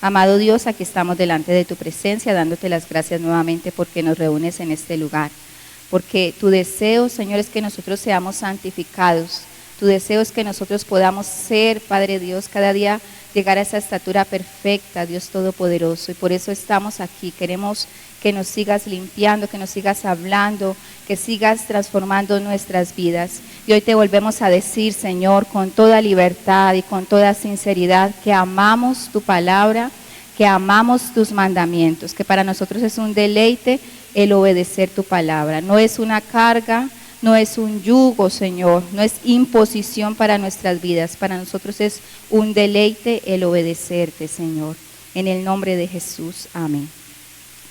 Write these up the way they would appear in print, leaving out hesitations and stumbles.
Amado Dios, aquí estamos delante de tu presencia, dándote las gracias nuevamente porque nos reúnes en este lugar. Porque tu deseo, Señor, es que nosotros seamos santificados. Tu deseo es que nosotros podamos ser, Padre Dios, cada día llegar a esa estatura perfecta, Dios Todopoderoso. Y por eso estamos aquí. Queremos que nos sigas limpiando, que nos sigas hablando, que sigas transformando nuestras vidas. Y hoy te volvemos a decir, Señor, con toda libertad y con toda sinceridad, que amamos tu palabra, que amamos tus mandamientos, que para nosotros es un deleite el obedecer tu palabra. No es una carga, no es un yugo, Señor, no es imposición para nuestras vidas. Para nosotros es un deleite el obedecerte, Señor. En el nombre de Jesús, amén.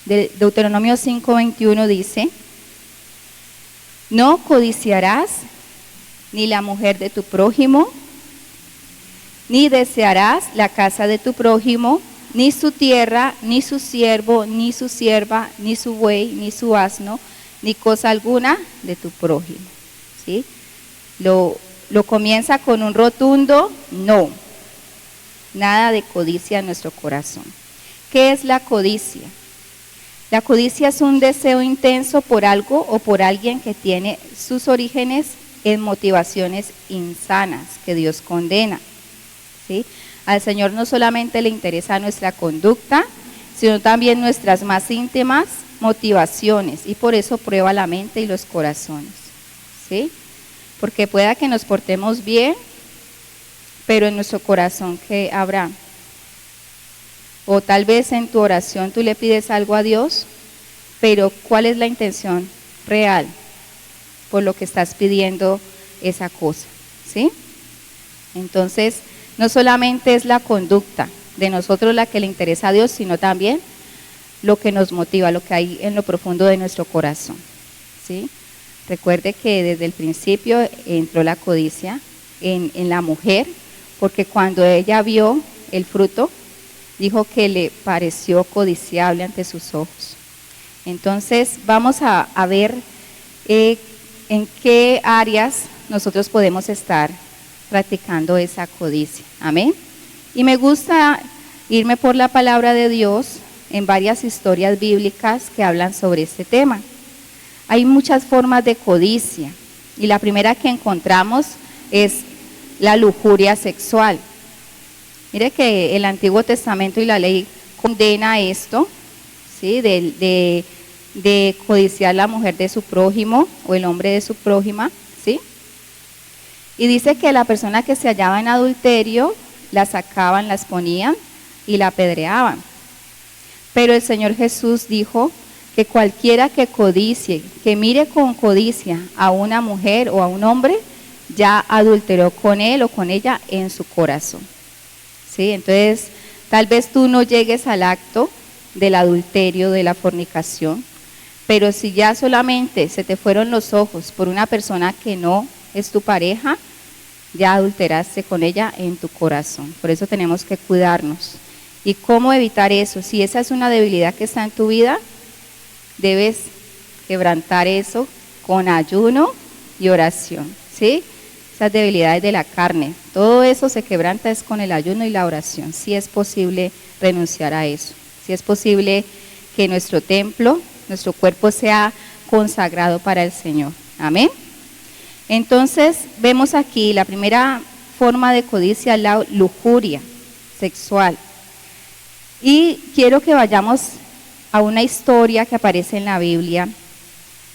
Deuteronomio 5:21 dice: no codiciarás ni la mujer de tu prójimo, ni desearás la casa de tu prójimo, ni su tierra, ni su siervo, ni su sierva, ni su buey, ni su asno, ni cosa alguna de tu prójimo. ¿Sí? Lo comienza con un rotundo no. Nada de codicia en nuestro corazón. ¿Qué es la codicia? La codicia es un deseo intenso por algo o por alguien que tiene sus orígenes en motivaciones insanas que Dios condena. ¿Sí? Al Señor no solamente le interesa nuestra conducta, sino también nuestras más íntimas motivaciones, y por eso prueba la mente y los corazones. ¿Sí? Porque pueda que nos portemos bien, pero en nuestro corazón, ¿qué habrá? O tal vez en tu oración tú le pides algo a Dios, pero ¿cuál es la intención real por lo que estás pidiendo esa cosa? ¿Sí? Entonces, no solamente es la conducta de nosotros la que le interesa a Dios, sino también lo que nos motiva, lo que hay en lo profundo de nuestro corazón. ¿Sí? Recuerde que desde el principio entró la codicia en la mujer, porque cuando ella vio el fruto, dijo que le pareció codiciable ante sus ojos. Entonces vamos a ver en qué áreas nosotros podemos estar practicando esa codicia. Amén. Y me gusta irme por la palabra de Dios en varias historias bíblicas que hablan sobre este tema. Hay muchas formas de codicia y la primera que encontramos es la lujuria sexual. Mire que el Antiguo Testamento y la ley condena esto, ¿sí? de codiciar a la mujer de su prójimo o el hombre de su prójima, ¿sí? Y dice que la persona que se hallaba en adulterio la sacaban, la exponían y la apedreaban. Pero el Señor Jesús dijo que cualquiera que codicie, que mire con codicia a una mujer o a un hombre, ya adulteró con él o con ella en su corazón. ¿Sí? Entonces, tal vez tú no llegues al acto del adulterio, de la fornicación, pero si ya solamente se te fueron los ojos por una persona que no es tu pareja, ya adulteraste con ella en tu corazón. Por eso tenemos que cuidarnos. ¿Y cómo evitar eso? Si esa es una debilidad que está en tu vida, debes quebrantar eso con ayuno y oración, ¿sí? Esas debilidades de la carne, todo eso se quebranta es con el ayuno y la oración. Si es posible renunciar a eso, si es posible que nuestro templo, nuestro cuerpo sea consagrado para el Señor. Amén. Entonces vemos aquí la primera forma de codicia, la lujuria sexual. Y quiero que vayamos a una historia que aparece en la Biblia.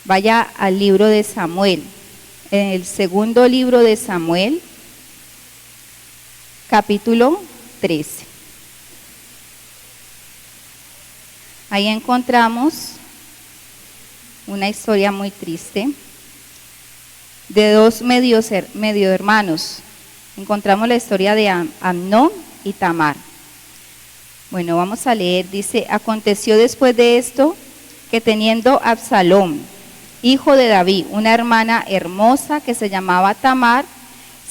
Vaya al libro de Samuel. En el segundo libro de Samuel, capítulo 13. Ahí encontramos una historia muy triste de dos medio hermanos. Encontramos la historia de Amnón y Tamar. Bueno, vamos a leer. Dice: aconteció después de esto que teniendo Absalón, hijo de David, una hermana hermosa que se llamaba Tamar,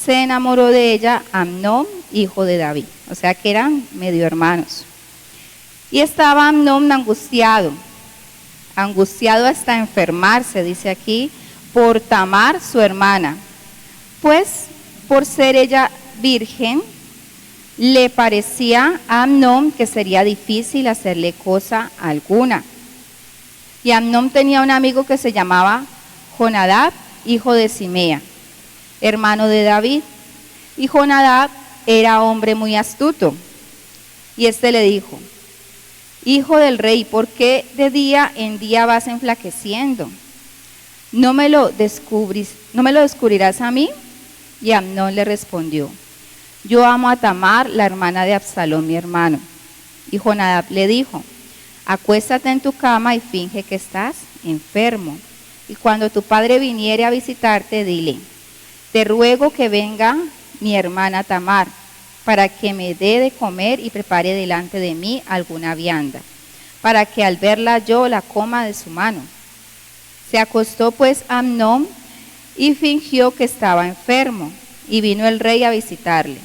se enamoró de ella Amnón, hijo de David. O sea que eran medio hermanos. Y estaba Amnón angustiado hasta enfermarse, dice aquí, por Tamar, su hermana, pues por ser ella virgen, Le parecía a Amnón que sería difícil hacerle cosa alguna. Y Amnón tenía un amigo que se llamaba Jonadab, hijo de Simea, hermano de David. Y Jonadab era hombre muy astuto. Y este le dijo: hijo del rey, ¿por qué de día en día vas enflaqueciendo? ¿No me lo descubrirás a mí? Y Amnón le respondió: yo amo a Tamar, la hermana de Absalón, mi hermano. Y Jonadab le dijo: acuéstate en tu cama y finge que estás enfermo. Y cuando tu padre viniere a visitarte, dile: te ruego que venga mi hermana Tamar, para que me dé de comer y prepare delante de mí alguna vianda, para que al verla yo la coma de su mano. Se acostó pues Amnón y fingió que estaba enfermo, y vino el rey a visitarle.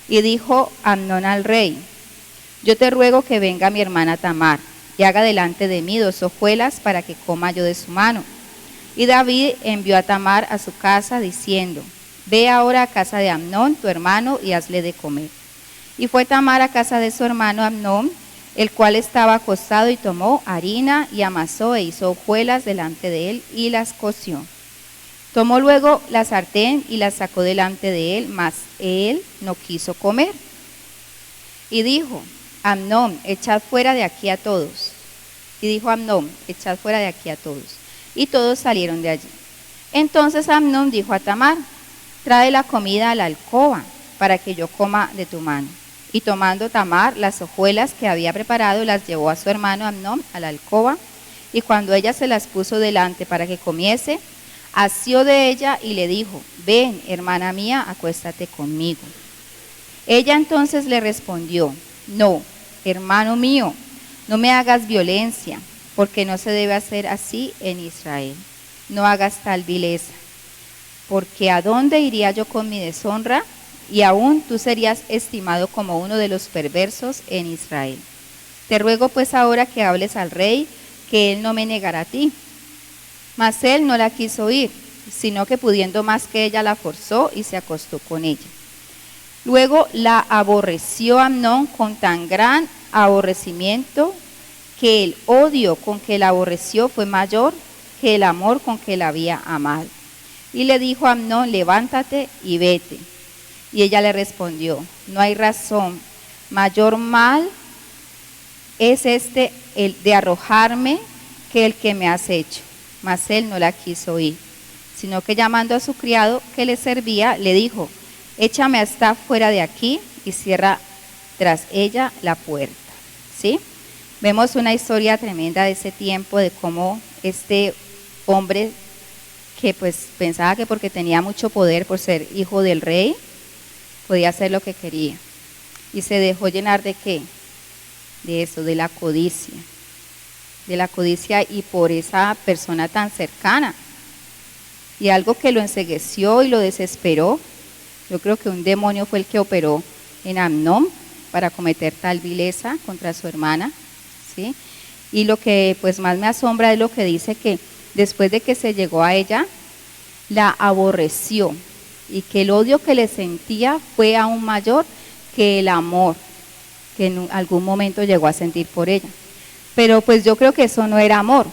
Y dijo Amnón al rey: yo te ruego que venga mi hermana Tamar, y haga delante de mí 2 hojuelas para que coma yo de su mano. Y David envió a Tamar a su casa, diciendo: ve ahora a casa de Amnón, tu hermano, y hazle de comer. Y fue Tamar a casa de su hermano Amnón, el cual estaba acostado, y tomó harina, y amasó, e hizo hojuelas delante de él, y las coció. Tomó luego la sartén y la sacó delante de él, mas él no quiso comer. Y dijo: Amnón, echad fuera de aquí a todos. Y dijo Amnón: echad fuera de aquí a todos. Y todos salieron de allí. Entonces Amnón dijo a Tamar: trae la comida a la alcoba, para que yo coma de tu mano. Y tomando Tamar las hojuelas que había preparado, las llevó a su hermano Amnón a la alcoba. Y cuando ella se las puso delante para que comiese, asió de ella y le dijo: ven, hermana mía, acuéstate conmigo. Ella entonces le respondió: no, hermano mío, no me hagas violencia, porque no se debe hacer así en Israel. No hagas tal vileza, porque ¿a dónde iría yo con mi deshonra? Y aún tú serías estimado como uno de los perversos en Israel. Te ruego pues ahora que hables al rey, que él no me negará a ti. Mas él no la quiso oír, sino que pudiendo más que ella la forzó y se acostó con ella. Luego la aborreció Amnón con tan gran aborrecimiento que el odio con que la aborreció fue mayor que el amor con que la había amado. Y le dijo a Amnón: levántate y vete. Y ella le respondió: no hay razón, mayor mal es este el de arrojarme que el que me has hecho. Mas él no la quiso oír, sino que llamando a su criado que le servía, le dijo: échame hasta fuera de aquí, y cierra tras ella la puerta. ¿Sí? Vemos una historia tremenda de ese tiempo, de cómo este hombre, que pues pensaba que porque tenía mucho poder por ser hijo del rey, podía hacer lo que quería. Y se dejó llenar ¿de qué? De eso, de la codicia. De la codicia, y por esa persona tan cercana. Y algo que lo encegueció y lo desesperó, yo creo que un demonio fue el que operó en Amnón para cometer tal vileza contra su hermana, ¿sí? Y lo que pues más me asombra es lo que dice, que después de que se llegó a ella, la aborreció, y que el odio que le sentía fue aún mayor que el amor que en algún momento llegó a sentir por ella. Pero pues yo creo que eso no era amor,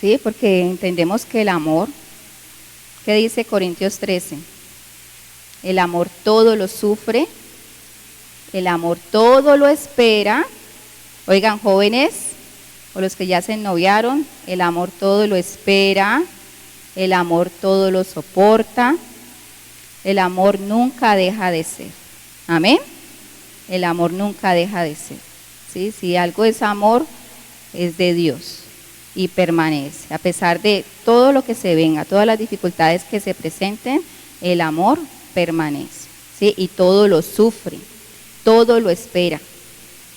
¿sí? Porque entendemos que el amor, ¿qué dice Corintios 13? El amor todo lo sufre, el amor todo lo espera. Oigan, jóvenes, o los que ya se noviaron, el amor todo lo espera, el amor todo lo soporta, el amor nunca deja de ser. Amén. El amor nunca deja de ser. ¿Sí? Si algo es amor, es de Dios y permanece. A pesar de todo lo que se venga, todas las dificultades que se presenten, el amor permanece. ¿Sí? Y todo lo sufre, todo lo espera,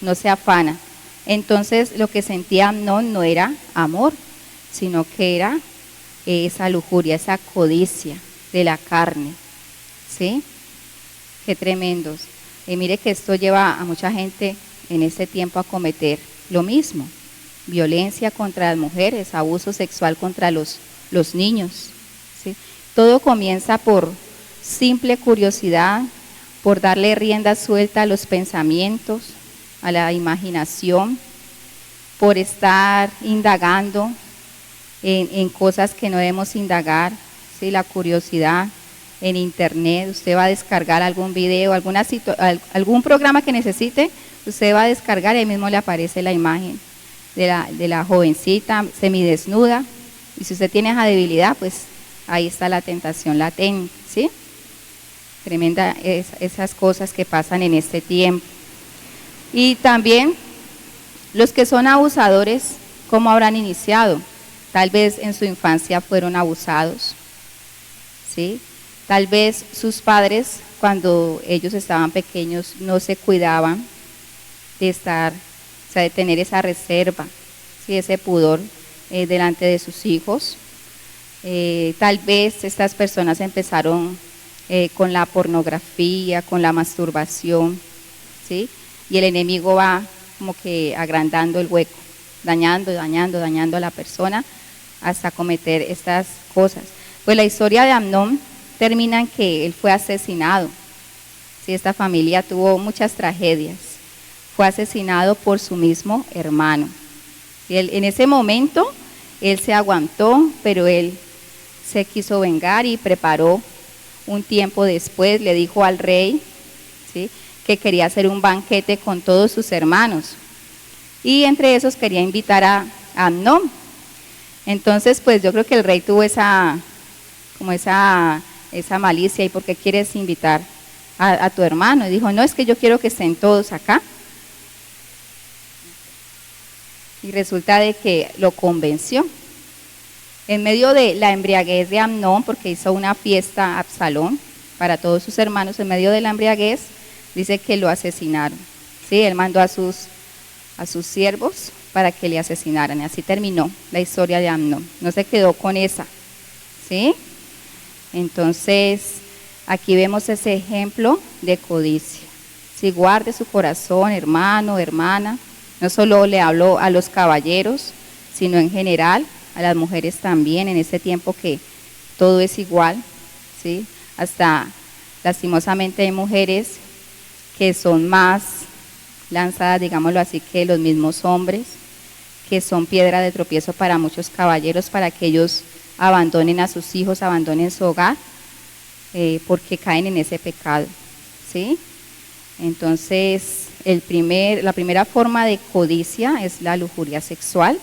no se afana. Entonces lo que sentía Amnón no era amor, sino que era esa lujuria, esa codicia de la carne. ¿Sí? Qué tremendos. Y mire que esto lleva a mucha gente en este tiempo a cometer lo mismo: violencia contra las mujeres, abuso sexual contra los niños. ¿Sí? Todo comienza por simple curiosidad, por darle rienda suelta a los pensamientos, a la imaginación, por estar indagando en cosas que no debemos indagar, ¿sí? La curiosidad en internet. Usted va a descargar algún video, algún programa que necesite, usted va a descargar y ahí mismo le aparece la imagen de la jovencita semidesnuda, y si usted tiene esa debilidad, pues ahí está la tentación latente, ¿sí? Tremenda esas cosas que pasan en este tiempo. Y también los que son abusadores, ¿cómo habrán iniciado? Tal vez en su infancia fueron abusados, ¿sí? Tal vez sus padres, cuando ellos estaban pequeños, no se cuidaban de estar, o sea, de tener esa reserva, ¿sí? Ese pudor delante de sus hijos. Tal vez estas personas empezaron con la pornografía, con la masturbación, ¿sí? Y el enemigo va como que agrandando el hueco, dañando a la persona hasta cometer estas cosas. Pues la historia de Amnón termina en que él fue asesinado. ¿Sí? Esta familia tuvo muchas tragedias. Fue asesinado por su mismo hermano. Y en ese momento él se aguantó, pero él se quiso vengar y preparó un tiempo después, le dijo al rey, ¿sí? Que quería hacer un banquete con todos sus hermanos. Y entre esos quería invitar a Amnón. Entonces, pues yo creo que el rey tuvo esa malicia, ¿y por qué quieres invitar a tu hermano? Y dijo, no, es que yo quiero que estén todos acá. Y resulta de que lo convenció. En medio de la embriaguez de Amnón, porque hizo una fiesta a Absalón para todos sus hermanos, en medio de la embriaguez, dice que lo asesinaron. ¿Sí? Él mandó a sus siervos para que le asesinaran. Y así terminó la historia de Amnón. No se quedó con esa. ¿Sí? Entonces, aquí vemos ese ejemplo de codicia. Si guarde su corazón, hermano, hermana, no solo le habló a los caballeros, sino en general, a las mujeres también, en este tiempo que todo es igual, ¿sí? Hasta lastimosamente hay mujeres que son más lanzadas, digámoslo así, que los mismos hombres, que son piedra de tropiezo para muchos caballeros, para que ellos abandonen a sus hijos, abandonen su hogar, porque caen en ese pecado, ¿sí? Entonces, la primera forma de codicia es la lujuria sexual.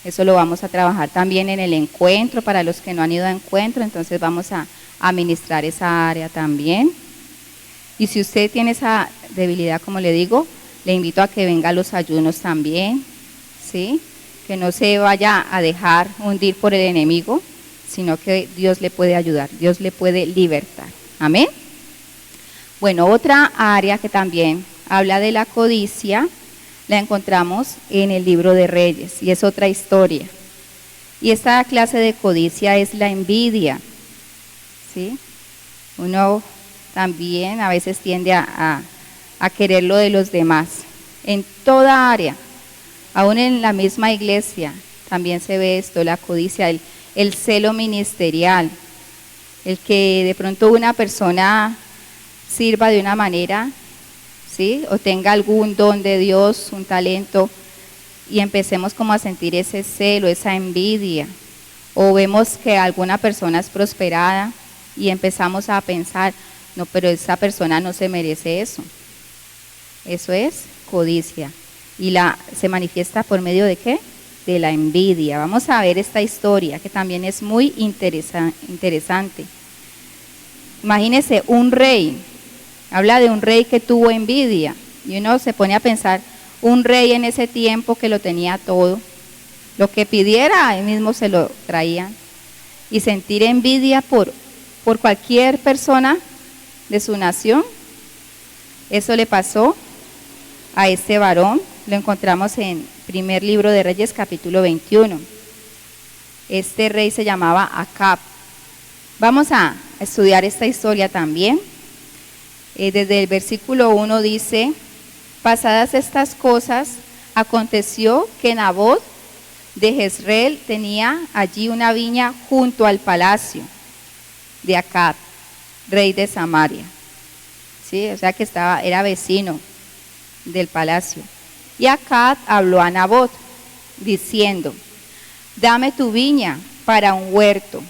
Eso lo vamos a trabajar también en el encuentro, para los que no han ido a encuentro, entonces vamos a administrar esa área también. Y si usted tiene esa debilidad, como le digo, le invito a que venga a los ayunos también, ¿sí? Que no se vaya a dejar hundir por el enemigo, sino que Dios le puede ayudar, Dios le puede libertar. Amén. Bueno, otra área que también habla de la codicia, la encontramos en el libro de Reyes, y es otra historia. Y esta clase de codicia es la envidia, ¿sí? Uno también a veces tiende a querer lo de los demás. En toda área, aún en la misma iglesia, también se ve esto, la codicia, el celo ministerial, el que de pronto una persona sirva de una manera, ¿sí? O tenga algún don de Dios, un talento, y empecemos como a sentir ese celo, esa envidia, o vemos que alguna persona es prosperada y empezamos a pensar, no, pero esa persona no se merece eso. Eso es codicia, y se manifiesta por medio de ¿qué? De la envidia. Vamos a ver esta historia que también es muy interesante. Imagínese un rey. Habla de un rey que tuvo envidia, y uno se pone a pensar, un rey en ese tiempo que lo tenía todo, lo que pidiera, él mismo se lo traía, y sentir envidia por cualquier persona de su nación. Eso le pasó a este varón, lo encontramos en primer libro de Reyes, capítulo 21. Este rey se llamaba Acab. Vamos a estudiar esta historia también. Desde el versículo 1 dice, pasadas estas cosas, aconteció que Nabot de Jezreel tenía allí una viña junto al palacio de Acab, rey de Samaria. ¿sí? O sea que era vecino del palacio. Y Acab habló a Nabot, diciendo, dame tu viña para un huerto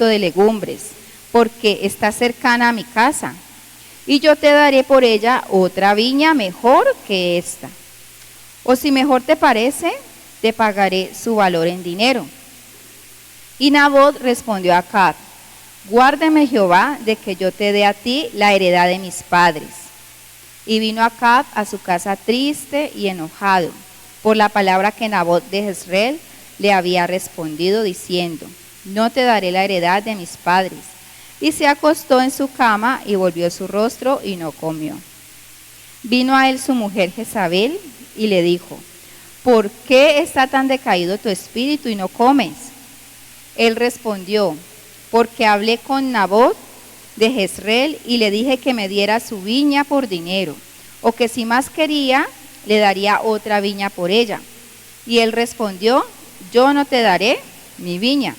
de legumbres, porque está cercana a mi casa, y yo te daré por ella otra viña mejor que esta. O si mejor te parece, te pagaré su valor en dinero. Y Nabot respondió a Acab, guárdeme Jehová de que yo te dé a ti la heredad de mis padres. Y vino Acab a su casa triste y enojado por la palabra que Nabot de Jezreel le había respondido, diciendo, no te daré la heredad de mis padres. Y se acostó en su cama y volvió su rostro y no comió. Vino a él su mujer Jezabel y le dijo, ¿por qué está tan decaído tu espíritu y no comes? Él respondió, porque hablé con Nabot de Jezreel y le dije que me diera su viña por dinero, o que si más quería, le daría otra viña por ella. Y él respondió, yo no te daré mi viña.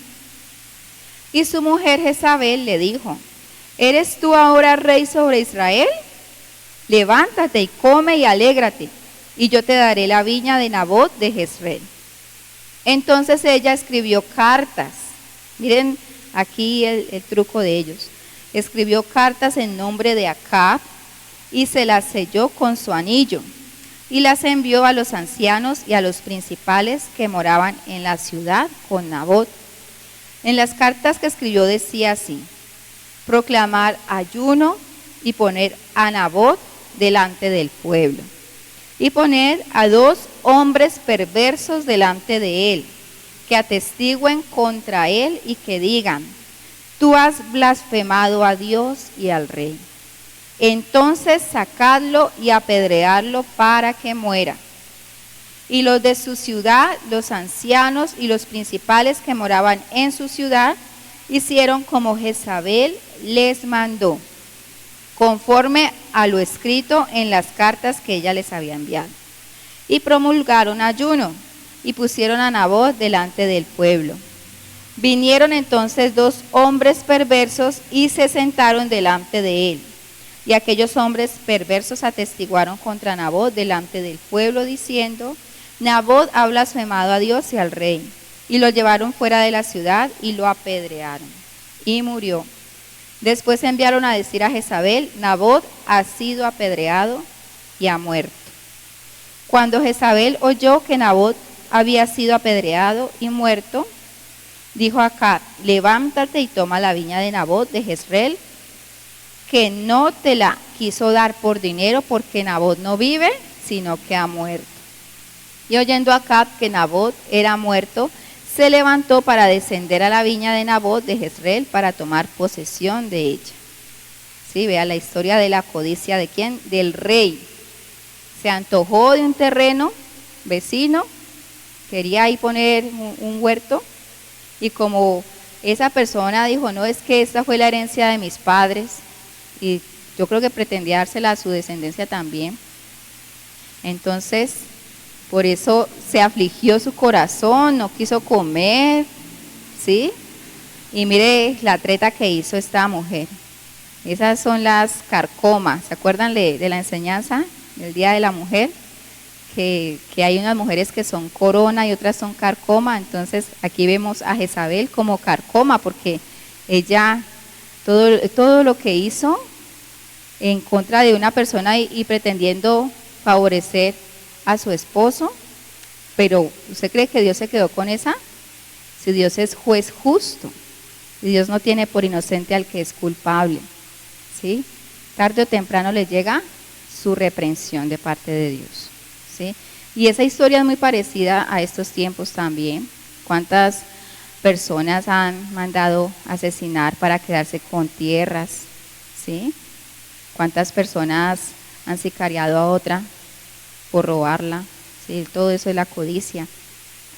Y su mujer Jezabel le dijo, ¿eres tú ahora rey sobre Israel? Levántate y come y alégrate, y yo te daré la viña de Nabot de Jezreel. Entonces ella escribió cartas, miren aquí el truco de ellos, escribió cartas en nombre de Acab y se las selló con su anillo y las envió a los ancianos y a los principales que moraban en la ciudad con Nabot. En las cartas que escribió decía así, proclamar ayuno y poner a Nabot delante del pueblo y poner a 2 hombres perversos delante de él, que atestigüen contra él y que digan, tú has blasfemado a Dios y al rey. Entonces sacadlo y apedreadlo para que muera. Y los de su ciudad, los ancianos y los principales que moraban en su ciudad, hicieron como Jezabel les mandó, conforme a lo escrito en las cartas que ella les había enviado. Y promulgaron ayuno y pusieron a Nabot delante del pueblo. Vinieron entonces 2 hombres perversos y se sentaron delante de él. Y aquellos hombres perversos atestiguaron contra Nabot delante del pueblo, diciendo, Nabot ha blasfemado a Dios y al rey. Y lo llevaron fuera de la ciudad y lo apedrearon. Y murió. Después enviaron a decir a Jezabel, Nabot ha sido apedreado y ha muerto. Cuando Jezabel oyó que Nabot había sido apedreado y muerto, dijo a Acab, levántate y toma la viña de Nabot de Jezreel, que no te la quiso dar por dinero, porque Nabot no vive, sino que ha muerto. Y oyendo Acab que Nabot era muerto, se levantó para descender a la viña de Nabot de Jezreel para tomar posesión de ella. Sí, vea la historia de la codicia de quién, del rey. Se antojó de un terreno vecino, quería ahí poner un huerto, y como esa persona dijo, no, es que esta fue la herencia de mis padres, y yo creo que pretendía dársela a su descendencia también. Entonces, por eso se afligió su corazón, no quiso comer, ¿sí? Y mire la treta que hizo esta mujer. Esas son las carcomas. ¿Se acuerdan de la enseñanza del Día de la Mujer? Que hay unas mujeres que son corona y otras son carcoma. Entonces aquí vemos a Jezabel como carcoma, porque ella, todo lo que hizo en contra de una persona y pretendiendo favorecer a su esposo. Pero ¿usted cree que Dios se quedó con esa? Si Dios es juez justo, y Dios no tiene por inocente al que es culpable, ¿sí? Tarde o temprano le llega su reprensión de parte de Dios, ¿sí? Y esa historia es muy parecida a estos tiempos también. ¿Cuántas personas han mandado asesinar para quedarse con tierras? ¿Sí? ¿Cuántas personas han sicariado a otra por robarla? ¿Sí? Todo eso es la codicia.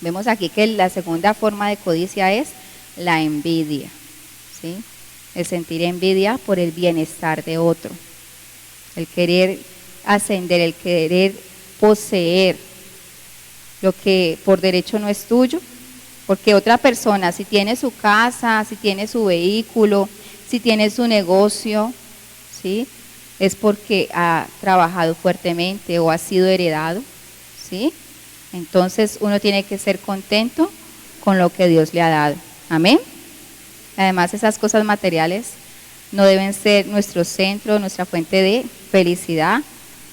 Vemos aquí que la segunda forma de codicia es la envidia, ¿sí? El sentir envidia por el bienestar de otro, el querer ascender, el querer poseer lo que por derecho no es tuyo, porque otra persona, si tiene su casa, si tiene su vehículo, si tiene su negocio, ¿sí? es porque ha trabajado fuertemente o ha sido heredado, ¿sí? Entonces uno tiene que ser contento con lo que Dios le ha dado. Amén. Además, esas cosas materiales no deben ser nuestro centro, nuestra fuente de felicidad,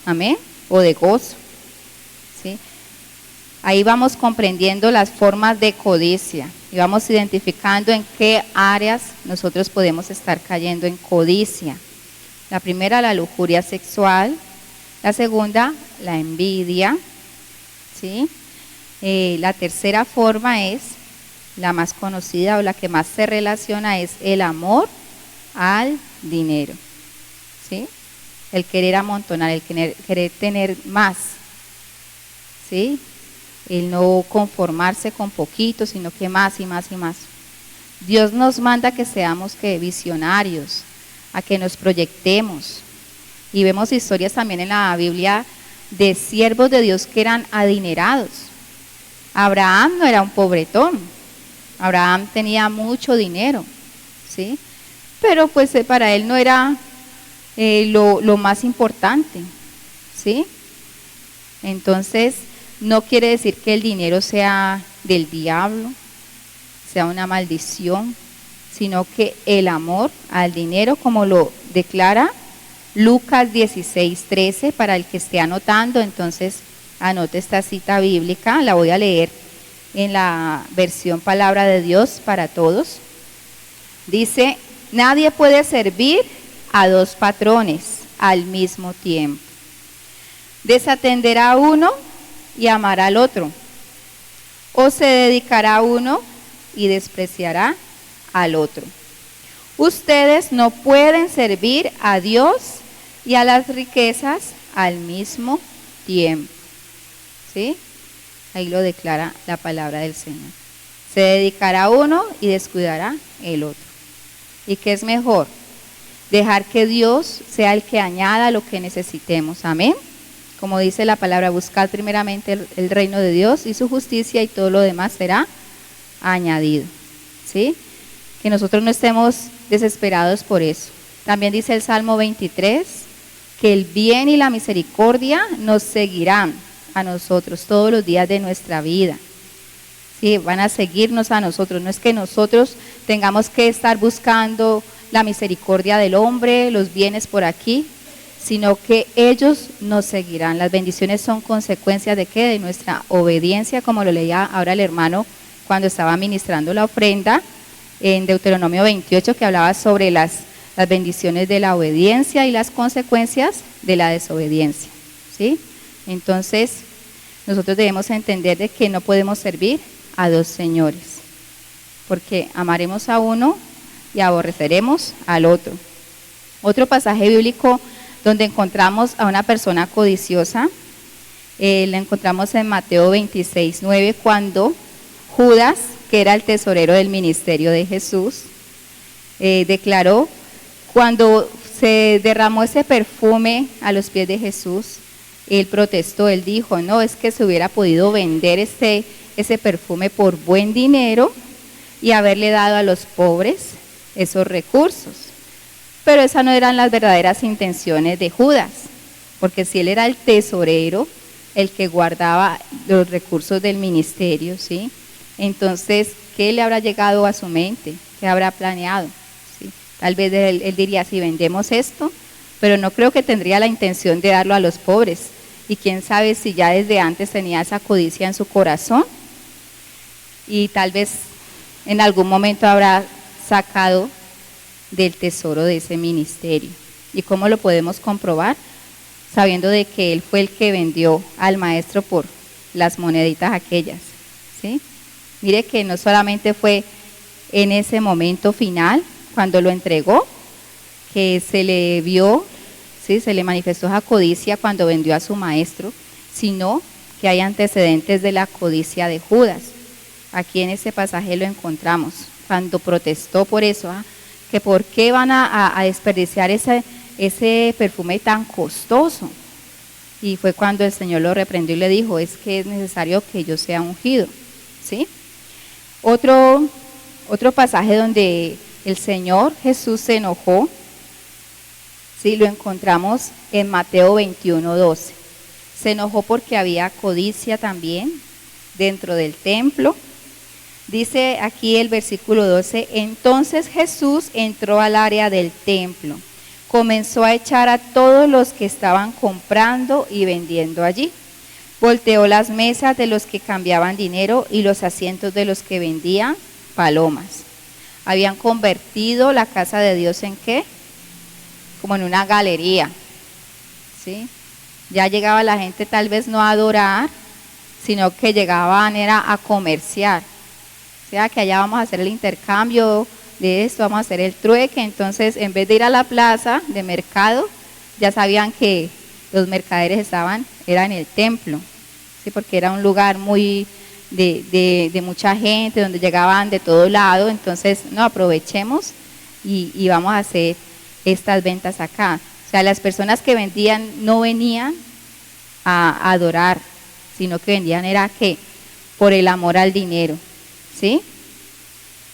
amén, o de gozo, ¿sí? Ahí vamos comprendiendo las formas de codicia y vamos identificando en qué áreas nosotros podemos estar cayendo en codicia. La primera, la lujuria sexual. La segunda, la envidia, ¿sí? La tercera forma es, la más conocida o la que más se relaciona, es el amor al dinero, ¿sí? El querer amontonar, el querer tener más, ¿sí? El no conformarse con poquito, sino que más y más y más. Dios nos manda que seamos visionarios, a que nos proyectemos. Y vemos historias también en la Biblia de siervos de Dios que eran adinerados. Abraham no era un pobretón, Abraham tenía mucho dinero, ¿sí? Pero pues para él no era lo más importante, ¿sí? Entonces, no quiere decir que el dinero sea del diablo, sea una maldición, sino que el amor al dinero, como lo declara Lucas 16:13, para el que esté anotando, entonces anote esta cita bíblica, la voy a leer en la versión Palabra de Dios para todos. Dice: nadie puede servir a dos patrones al mismo tiempo. Desatenderá a uno y amará al otro, o se dedicará a uno y despreciará al otro. Ustedes no pueden servir a Dios y a las riquezas al mismo tiempo. ¿Sí? Ahí lo declara la palabra del Señor. Se dedicará a uno y descuidará el otro. ¿Y qué es mejor? Dejar que Dios sea el que añada lo que necesitemos. Amén. Como dice la palabra, buscad primeramente el reino de Dios y su justicia, y todo lo demás será añadido. ¿Sí? Que nosotros no estemos desesperados por eso. También dice el Salmo 23, que el bien y la misericordia nos seguirán a nosotros todos los días de nuestra vida. Sí, van a seguirnos a nosotros. No es que nosotros tengamos que estar buscando la misericordia del hombre, los bienes por aquí, sino que ellos nos seguirán. Las bendiciones son consecuencias de ¿qué? De nuestra obediencia, como lo leía ahora el hermano cuando estaba ministrando la ofrenda en Deuteronomio 28, que hablaba sobre las bendiciones de la obediencia y las consecuencias de la desobediencia. ¿Sí? Entonces, nosotros debemos entender de que no podemos servir a dos señores, porque amaremos a uno y aborreceremos al otro. Otro pasaje bíblico donde encontramos a una persona codiciosa, la encontramos en Mateo 26:9, cuando Judas, que era el tesorero del ministerio de Jesús, declaró, cuando se derramó ese perfume a los pies de Jesús, él protestó, él dijo, no, es que se hubiera podido vender ese perfume por buen dinero y haberle dado a los pobres esos recursos. Pero esas no eran las verdaderas intenciones de Judas, porque si él era el tesorero, el que guardaba los recursos del ministerio, ¿sí? Entonces, ¿qué le habrá llegado a su mente? ¿Qué habrá planeado? ¿Sí? Tal vez él diría, si vendemos esto, pero no creo que tendría la intención de darlo a los pobres. Y quién sabe si ya desde antes tenía esa codicia en su corazón, y tal vez en algún momento habrá sacado del tesoro de ese ministerio. ¿Y cómo lo podemos comprobar? Sabiendo de que él fue el que vendió al maestro por las moneditas aquellas, ¿sí? Mire que no solamente fue en ese momento final, cuando lo entregó, que se le vio, ¿sí? Se le manifestó esa codicia cuando vendió a su maestro, sino que hay antecedentes de la codicia de Judas. Aquí en ese pasaje lo encontramos, cuando protestó por eso, que por qué van a desperdiciar ese perfume tan costoso. Y fue cuando el Señor lo reprendió y le dijo, es que es necesario que yo sea ungido, ¿sí? Otro pasaje donde el Señor Jesús se enojó Sí, lo encontramos en Mateo 21:12. Se enojó porque había codicia también dentro del templo. Dice aquí el versículo 12, entonces Jesús entró al área del templo, comenzó a echar a todos los que estaban comprando y vendiendo allí. Volteó las mesas de los que cambiaban dinero y los asientos de los que vendían palomas. Habían convertido la casa de Dios ¿en qué? Como en una galería, ¿sí? Ya llegaba la gente tal vez no a adorar, sino que llegaban era a comerciar. O sea, que allá vamos a hacer el intercambio de esto, vamos a hacer el trueque. Entonces, en vez de ir a la plaza de mercado, ya sabían que los mercaderes era en el templo, ¿sí? Porque era un lugar muy de mucha gente, donde llegaban de todo lado. Entonces, no, aprovechemos y vamos a hacer estas ventas acá. O sea, las personas que vendían no venían a adorar, sino que vendían era ¿qué? Por el amor al dinero, ¿sí?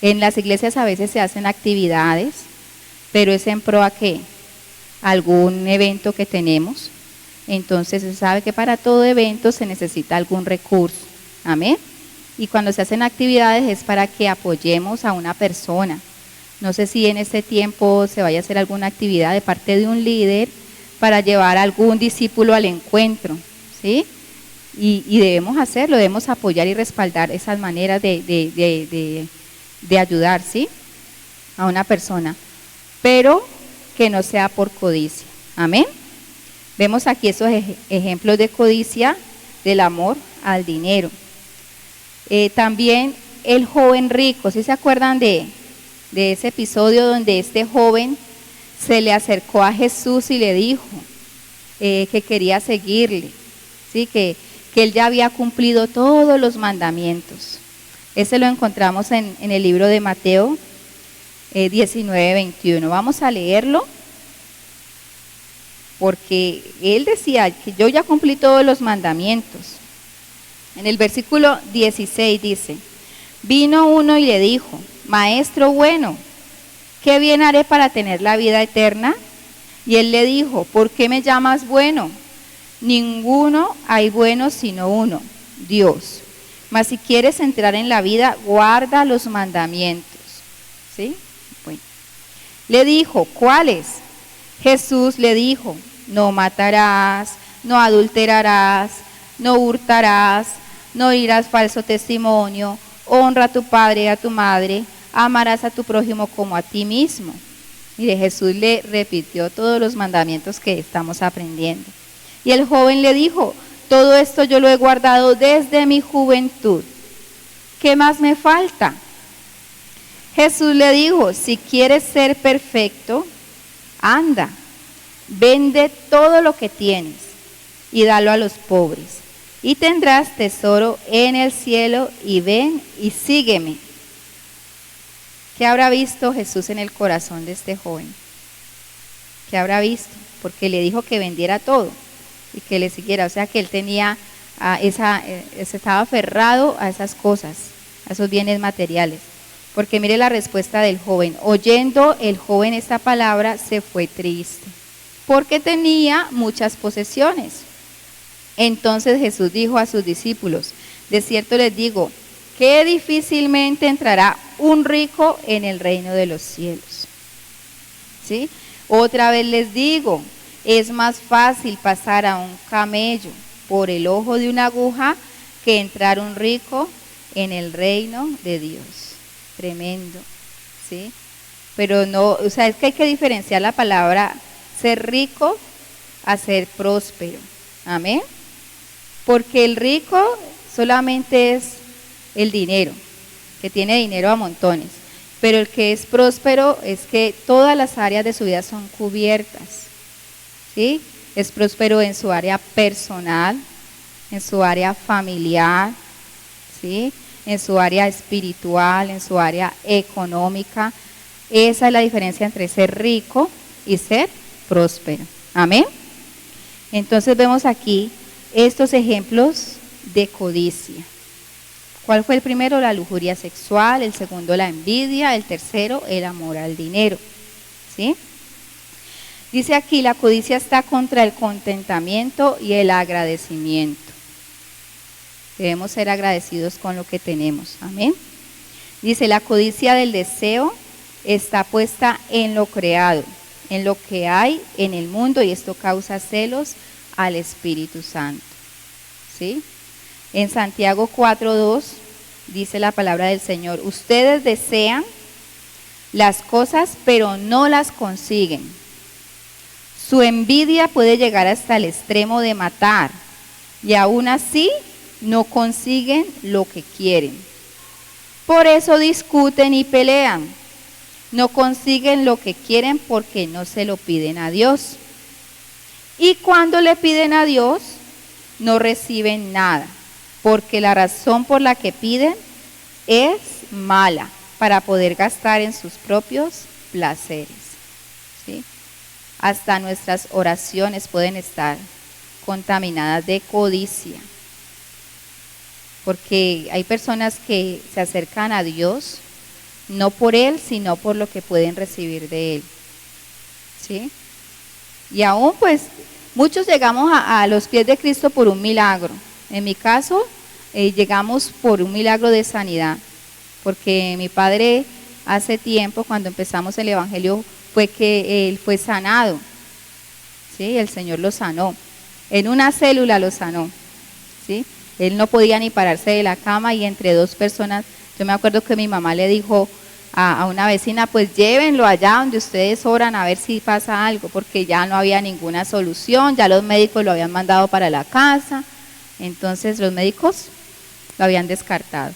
En las iglesias a veces se hacen actividades, pero es en pro a ¿qué? Algún evento que tenemos. Entonces se sabe que para todo evento se necesita algún recurso, amén. Y cuando se hacen actividades es para que apoyemos a una persona. No sé si en este tiempo se vaya a hacer alguna actividad de parte de un líder para llevar a algún discípulo al encuentro, ¿sí? Y debemos hacerlo, debemos apoyar y respaldar esas maneras de ayudar, ¿sí? A una persona, pero que no sea por codicia, amén. Vemos aquí esos ejemplos de codicia, del amor al dinero. También el joven rico, ¿sí se acuerdan de ese episodio donde este joven se le acercó a Jesús y le dijo que quería seguirle, ¿sí? Que él ya había cumplido todos los mandamientos? Ese lo encontramos en el libro de Mateo 19:21. Vamos a leerlo, porque él decía que yo ya cumplí todos los mandamientos. En el versículo 16 dice, vino uno y le dijo, maestro bueno, ¿qué bien haré para tener la vida eterna? Y él le dijo, ¿por qué me llamas bueno? Ninguno hay bueno sino uno, Dios. Mas si quieres entrar en la vida, guarda los mandamientos. ¿Sí? Bueno. Le dijo, ¿cuáles? Jesús le dijo, no matarás, no adulterarás, no hurtarás, no dirás falso testimonio, honra a tu padre y a tu madre, amarás a tu prójimo como a ti mismo. Mire, Jesús le repitió todos los mandamientos que estamos aprendiendo. Y el joven le dijo, todo esto yo lo he guardado desde mi juventud. ¿Qué más me falta? Jesús le dijo, si quieres ser perfecto, anda, vende todo lo que tienes y dalo a los pobres. Y tendrás tesoro en el cielo y ven y sígueme. ¿Qué habrá visto Jesús en el corazón de este joven? ¿Qué habrá visto? Porque le dijo que vendiera todo y que le siguiera. O sea que él tenía estaba aferrado a esas cosas, a esos bienes materiales. Porque mire la respuesta del joven. Oyendo el joven esta palabra, se fue triste, porque tenía muchas posesiones. Entonces Jesús dijo a sus discípulos, de cierto les digo, que difícilmente entrará un rico en el reino de los cielos. ¿Sí? Otra vez les digo, es más fácil pasar a un camello por el ojo de una aguja que entrar un rico en el reino de Dios. Tremendo, ¿sí? Pero no, o sea, es que hay que diferenciar la palabra ser rico a ser próspero. Amén. Porque el rico solamente es el dinero, que tiene dinero a montones. Pero el que es próspero es que todas las áreas de su vida son cubiertas, ¿sí? Es próspero en su área personal, en su área familiar, ¿sí? En su área espiritual, en su área económica. Esa es la diferencia entre ser rico y ser próspero. Amén. Entonces vemos aquí estos ejemplos de codicia. ¿Cuál fue el primero? La lujuria sexual, el segundo la envidia, el tercero el amor al dinero. ¿Sí? Dice aquí, la codicia está contra el contentamiento y el agradecimiento. Debemos ser agradecidos con lo que tenemos. Amén. Dice, la codicia del deseo está puesta en lo creado, en lo que hay en el mundo, y esto causa celos al Espíritu Santo. ¿Sí? En Santiago 4:2 dice la palabra del Señor, ustedes desean las cosas, pero no las consiguen. Su envidia puede llegar hasta el extremo de matar, y aún así no consiguen lo que quieren. Por eso discuten y pelean. No consiguen lo que quieren porque no se lo piden a Dios. Y cuando le piden a Dios, no reciben nada, porque la razón por la que piden es mala, para poder gastar en sus propios placeres. ¿Sí? Hasta nuestras oraciones pueden estar contaminadas de codicia, porque hay personas que se acercan a Dios no por Él, sino por lo que pueden recibir de Él. ¿Sí? Y aún pues muchos llegamos a los pies de Cristo por un milagro. En mi caso, llegamos por un milagro de sanidad, porque mi padre hace tiempo, cuando empezamos el Evangelio, fue que él fue sanado. ¿Sí? El Señor lo sanó. En una célula lo sanó. ¿Sí? Él no podía ni pararse de la cama, y entre dos personas, yo me acuerdo que mi mamá le dijo a una vecina, pues llévenlo allá donde ustedes oran a ver si pasa algo, porque ya no había ninguna solución, ya los médicos lo habían mandado para la casa, entonces los médicos lo habían descartado.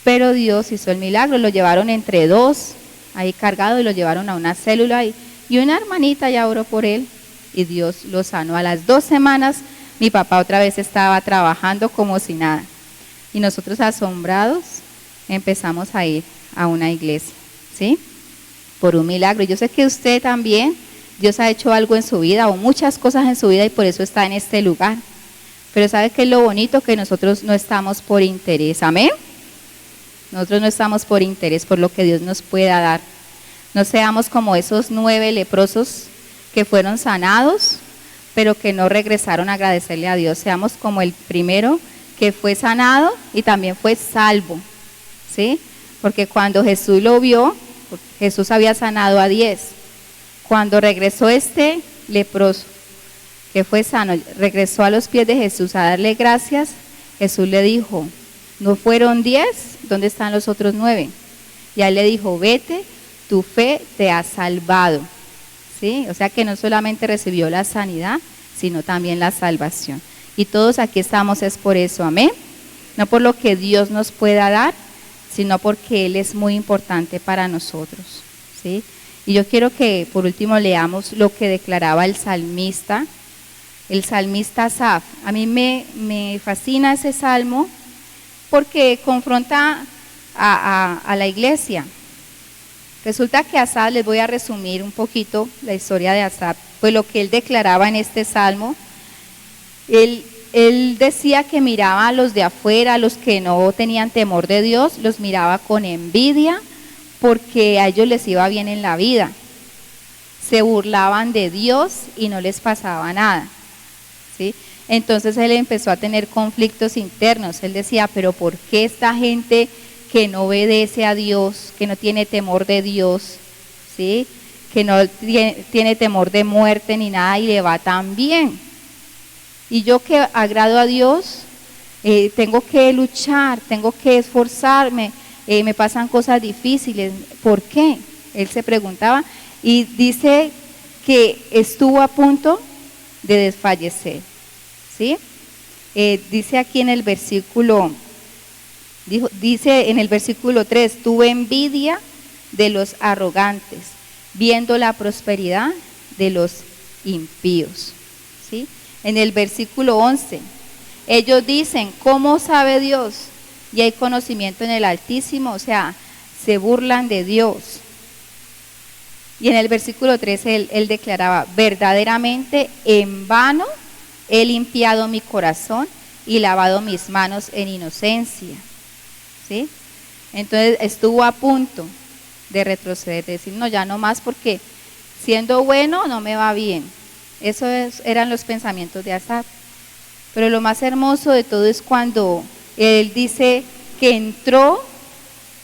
Pero Dios hizo el milagro, lo llevaron entre dos, ahí cargado, y lo llevaron a una célula, y una hermanita ya oró por él, y Dios lo sanó. A las 2 semanas, mi papá otra vez estaba trabajando como si nada. Y nosotros, asombrados, empezamos a ir a una iglesia, ¿sí? Por un milagro. Yo sé que usted también, Dios ha hecho algo en su vida, o muchas cosas en su vida, y por eso está en este lugar. Pero ¿sabe qué es lo bonito? Que nosotros no estamos por interés, ¿amén? Nosotros no estamos por interés, por lo que Dios nos pueda dar. No seamos como esos 9 leprosos que fueron sanados, pero que no regresaron a agradecerle a Dios. Seamos como el primero que fue sanado y también fue salvo, ¿sí? Porque cuando Jesús lo vio, Jesús había sanado a 10. Cuando regresó este leproso, que fue sano, regresó a los pies de Jesús a darle gracias, Jesús le dijo, ¿no fueron 10? ¿Dónde están los otros 9? Y a él le dijo, vete, tu fe te ha salvado. ¿Sí? O sea que no solamente recibió la sanidad, sino también la salvación. Y todos aquí estamos es por eso, amén. No por lo que Dios nos pueda dar, sino porque Él es muy importante para nosotros. ¿Sí? Y yo quiero que por último leamos lo que declaraba el salmista Asaf. A mí me fascina ese salmo porque confronta a la iglesia. Resulta que Asaf, les voy a resumir un poquito la historia de Asaf, pues lo que él declaraba en este salmo. Él decía que miraba a los de afuera, a los que no tenían temor de Dios, los miraba con envidia porque a ellos les iba bien en la vida. Se burlaban de Dios y no les pasaba nada, ¿sí? Entonces él empezó a tener conflictos internos. Él decía, pero ¿por qué esta gente que no obedece a Dios, que no tiene temor de Dios, ¿sí? Que no tiene temor de muerte ni nada, y le va tan bien? Y yo que agrado a Dios, tengo que luchar, tengo que esforzarme, me pasan cosas difíciles. ¿Por qué? Él se preguntaba, y dice que estuvo a punto de desfallecer, ¿sí? Dice aquí en el versículo, dice en el versículo 3, tuve envidia de los arrogantes, viendo la prosperidad de los impíos, ¿sí? En el versículo 11, ellos dicen, ¿cómo sabe Dios? Y hay conocimiento en el Altísimo, o sea, se burlan de Dios. Y en el versículo 13 él declaraba, verdaderamente en vano he limpiado mi corazón y lavado mis manos en inocencia, ¿sí? Entonces estuvo a punto de retroceder, de decir, no, ya no más, porque Siendo bueno no me va bien. Eran los pensamientos de Asaf. Pero lo más hermoso de todo es cuando él dice que entró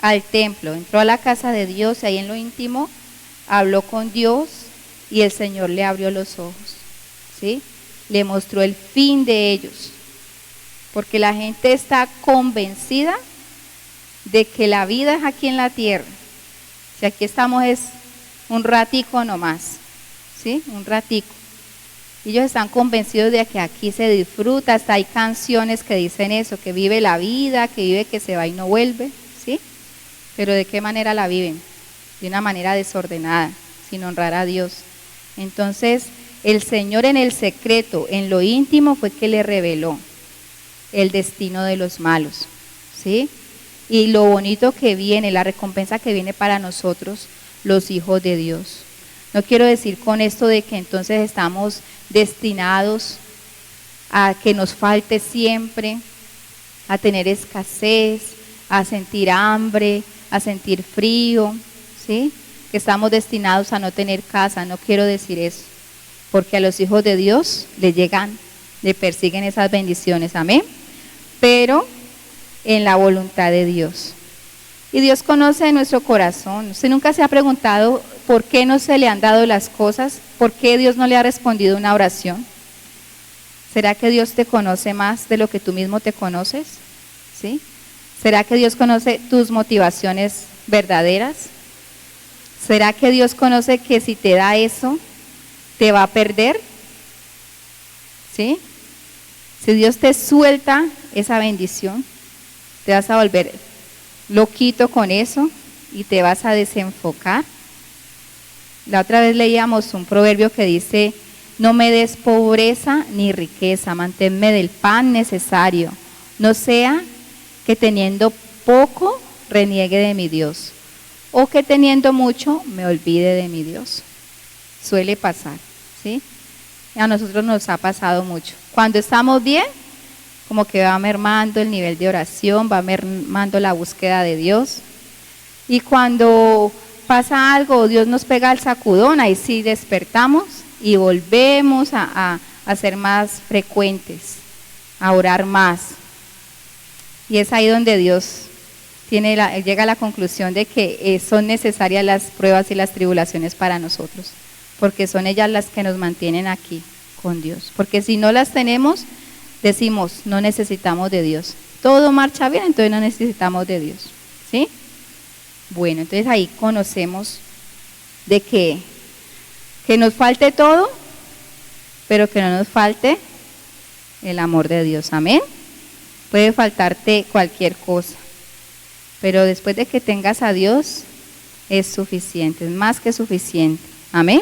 al templo, entró a la casa de Dios, y ahí en lo íntimo habló con Dios y el Señor le abrió los ojos, ¿sí? Le mostró el fin de ellos, porque la gente está convencida de que la vida es aquí en la tierra. Si aquí estamos es un ratico nomás, ¿sí? Un ratico. Ellos están convencidos de que aquí se disfruta, hasta hay canciones que dicen eso, que vive la vida, que vive que se va y no vuelve, ¿sí? Pero ¿de qué manera la viven? De una manera desordenada, sin honrar a Dios. Entonces, el Señor en el secreto, en lo íntimo, fue que le reveló el destino de los malos, ¿sí? Y lo bonito que viene, la recompensa que viene para nosotros, los hijos de Dios. No quiero decir con esto de que entonces estamos destinados a que nos falte siempre, a tener escasez, a sentir hambre, a sentir frío, ¿sí? Que estamos destinados a no tener casa. No quiero decir eso, porque a los hijos de Dios le llegan, le persiguen esas bendiciones, amén, pero en la voluntad de Dios. Y Dios conoce nuestro corazón. Usted nunca se ha preguntado por qué no se le han dado las cosas, por qué Dios no le ha respondido una oración. ¿Será que Dios te conoce más de lo que tú mismo te conoces? ¿Sí? ¿Será que Dios conoce tus motivaciones verdaderas? ¿Será que Dios conoce que si te da eso, te va a perder? ¿Sí? Si Dios te suelta esa bendición, te vas a volver loquito con eso y te vas a desenfocar. La otra vez leíamos un proverbio que dice: no me des pobreza ni riqueza, manténme del pan necesario, no sea que teniendo poco reniegue de mi Dios, o que teniendo mucho me olvide de mi Dios. Suele pasar, ¿sí? A nosotros nos ha pasado mucho. Cuando estamos bien, como que va mermando el nivel de oración, va mermando la búsqueda de Dios. Y cuando pasa algo, Dios nos pega el sacudón, ahí sí despertamos y volvemos a ser más frecuentes, a orar más. Y es ahí donde Dios llega a la conclusión de que son necesarias las pruebas y las tribulaciones para nosotros, porque son ellas las que nos mantienen aquí con Dios. Porque si no las tenemos, decimos, no necesitamos de Dios. Todo marcha bien, entonces no necesitamos de Dios, ¿sí? Bueno, entonces ahí conocemos de que nos falte todo, pero que no nos falte el amor de Dios, amén. Puede faltarte cualquier cosa, pero después de que tengas a Dios, es suficiente, es más que suficiente, amén.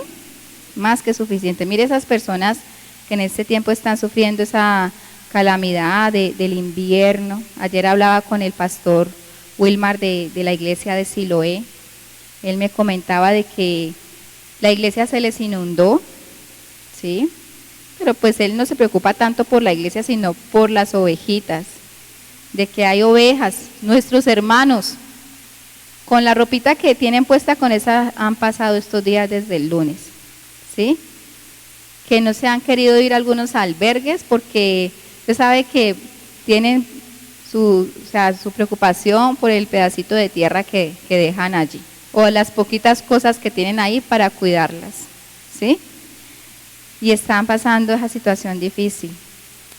Más que suficiente. Mire esas personas que en este tiempo están sufriendo esa calamidad del invierno. Ayer hablaba con el pastor Wilmar de la iglesia de Siloé. Él me comentaba de que la iglesia se les inundó, ¿sí? Pero pues él no se preocupa tanto por la iglesia, sino por las ovejitas, de que hay ovejas, nuestros hermanos, con la ropita que tienen puesta, con esa han pasado estos días desde el lunes, ¿sí? Que no se han querido ir a algunos albergues porque usted sabe que tienen su preocupación por el pedacito de tierra que dejan allí, o las poquitas cosas que tienen ahí para cuidarlas, ¿sí? Y están pasando esa situación difícil.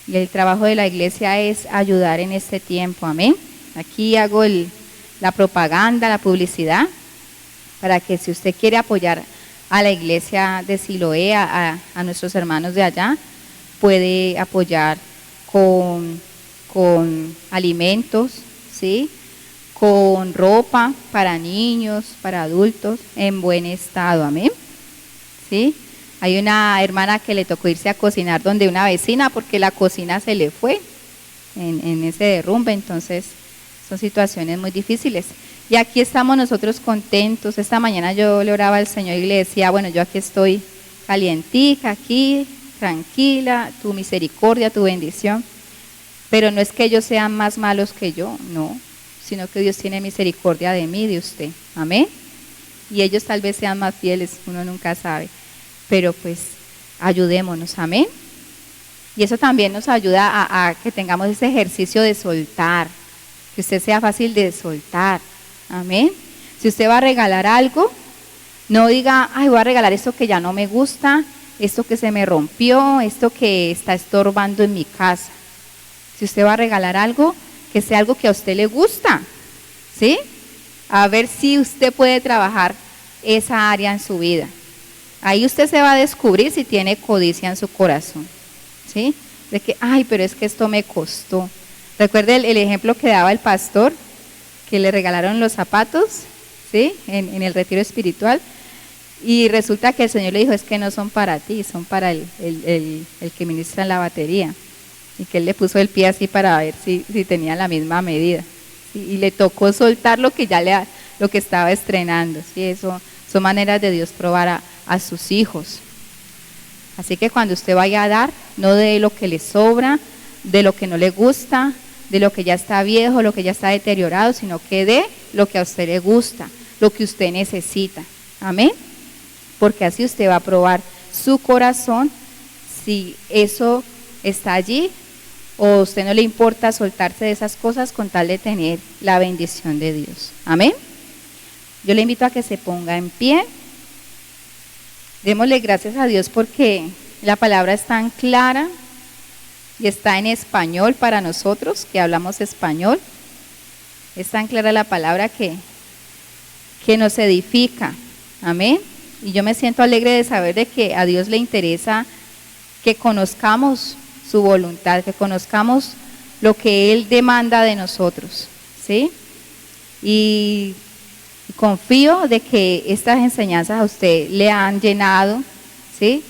Y el trabajo de la iglesia es ayudar en este tiempo, amén. Aquí hago la propaganda, la publicidad, para que si usted quiere apoyar a la iglesia de Siloé, a nuestros hermanos de allá, puede apoyar con alimentos, ¿sí? Con ropa para niños, para adultos, en buen estado, amén. ¿Sí? Hay una hermana que le tocó irse a cocinar donde una vecina porque la cocina se le fue en ese derrumbe, entonces son situaciones muy difíciles. Y aquí estamos nosotros contentos. Esta mañana yo le oraba al Señor y le decía, bueno, yo aquí estoy calientica, aquí, tranquila, tu misericordia, tu bendición. Pero no es que ellos sean más malos que yo, no, sino que Dios tiene misericordia de mí, de usted. Amén. y ellos tal vez sean más fieles, uno nunca sabe, pero pues ayudémonos, amén. Y eso también nos ayuda a que tengamos ese ejercicio de soltar, que usted sea fácil de soltar, amén. Si usted va a regalar algo, no diga, ay, voy a regalar esto que ya no me gusta, esto que se me rompió, esto que está estorbando en mi casa. Si usted va a regalar algo, que sea algo que a usted le gusta, ¿sí? A ver si usted puede trabajar esa área en su vida. Ahí usted se va a descubrir si tiene codicia en su corazón, ¿sí? De que, ay, pero es que esto me costó. Recuerde el ejemplo que daba el pastor, que le regalaron los zapatos, ¿sí? En el retiro espiritual. Y resulta que el Señor le dijo, es que no son para ti, son para el que ministra en la batería. Y que él le puso el pie así para ver si tenía la misma medida. ¿Sí? Y le tocó soltar lo que lo que estaba estrenando. ¿Sí? Eso son maneras de Dios probar a sus hijos. Así que cuando usted vaya a dar, no dé lo que le sobra, de lo que no le gusta, de lo que ya está viejo, lo que ya está deteriorado, sino que dé lo que a usted le gusta, lo que usted necesita. Amén. Porque así usted va a probar su corazón si eso está allí o a usted no le importa soltarse de esas cosas con tal de tener la bendición de Dios. Amén. Yo le invito a que se ponga en pie. Démosle gracias a Dios porque la palabra es tan clara y está en español para nosotros que hablamos español. Es tan clara la palabra que nos edifica. Amén. Y yo me siento alegre de saber de que a Dios le interesa que conozcamos su voluntad, que conozcamos lo que Él demanda de nosotros, ¿sí? Y confío de que estas enseñanzas a usted le han llenado, ¿sí?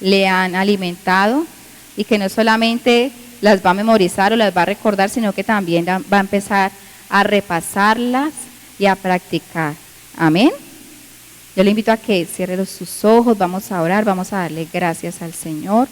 Le han alimentado y que no solamente las va a memorizar o las va a recordar, sino que también va a empezar a repasarlas y a practicar. Amén. Yo le invito a que cierre sus ojos, vamos a orar, vamos a darle gracias al Señor.